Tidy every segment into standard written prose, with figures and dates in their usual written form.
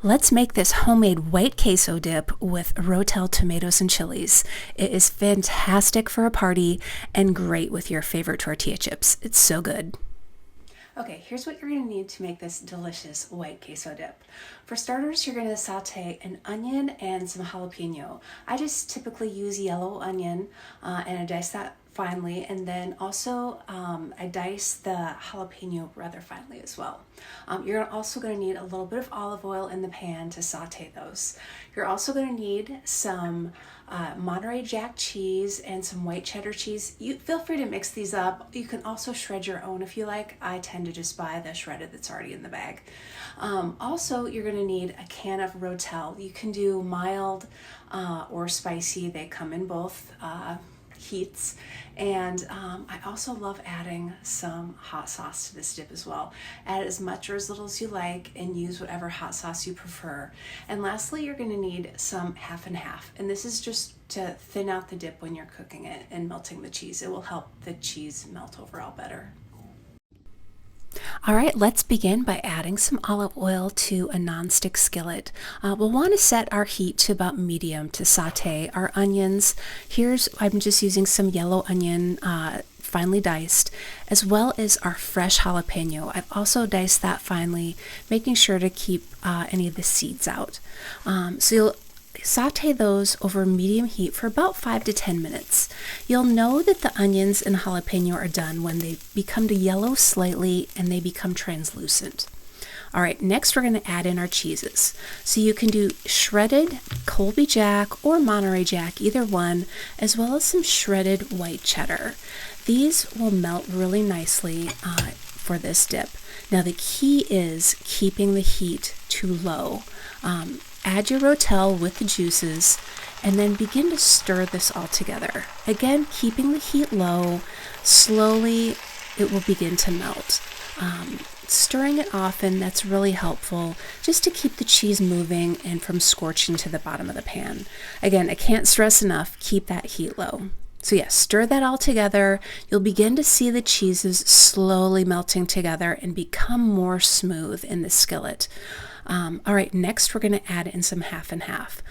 Let's make this homemade white queso dip with Rotel tomatoes and chilies. It is fantastic for a party and great with your favorite tortilla chips. It's so good. Okay, here's what you're going to need to make this delicious white queso dip. For starters, you're going to saute an onion and some jalapeno. I just typically use yellow onion and I dice that finely, and then also I dice the jalapeno rather finely as well. You're also going to need a little bit of olive oil in the pan to saute those. You're also going to need some Monterey Jack cheese and some white cheddar cheese. You feel free to mix these up. You can also shred your own if you like. I tend to just buy the shredded that's already in the bag. Also, you're going to need a can of Rotel. You can do mild or spicy. They come in both heats, and I also love adding some hot sauce to this dip as well. Add as much or as little as you like and use whatever hot sauce you prefer. And lastly, you're going to need some half and half, and this is just to thin out the dip when you're cooking it and melting the cheese. It will help the cheese melt overall better. All right, let's begin by adding some olive oil to a nonstick skillet. We'll want to set our heat to about medium to saute our onions. I'm just using some yellow onion, finely diced, as well as our fresh jalapeno. I've also diced that finely, making sure to keep any of the seeds out. So you'll saute those over medium heat for about 5 to 10 minutes. You'll know that the onions and jalapeno are done when they become to yellow slightly and they become translucent. All right, next we're going to add in our cheeses. So you can do shredded Colby Jack or Monterey Jack, either one, as well as some shredded white cheddar. These will melt really nicely for this dip. Now the key is keeping the heat too low. Add your Rotel with the juices and then begin to stir this all together. Again, keeping the heat low, slowly it will begin to melt. Stirring it often, that's really helpful just to keep the cheese moving and from scorching to the bottom of the pan. Again, I can't stress enough, keep that heat low. So yes, stir that all together. You'll begin to see the cheeses slowly melting together and become more smooth in the skillet. All right, next we're going to add in some half and half.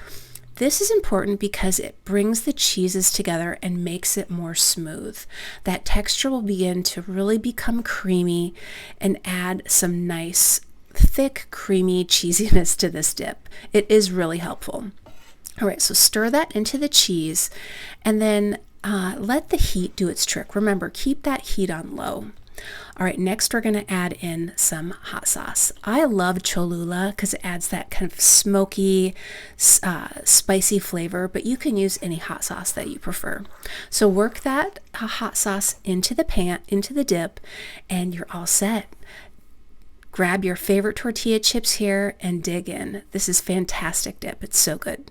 This is important because it brings the cheeses together and makes it more smooth. That texture will begin to really become creamy and add some nice, thick, creamy cheesiness to this dip. It is really helpful. All right, so stir that into the cheese and then let the heat do its trick. Remember, keep that heat on low. All right, next we're going to add in some hot sauce. I love Cholula because it adds that kind of smoky, spicy flavor, but you can use any hot sauce that you prefer. So work that hot sauce into the pan, into the dip, and you're all set. Grab your favorite tortilla chips here and dig in. This is fantastic dip. It's so good.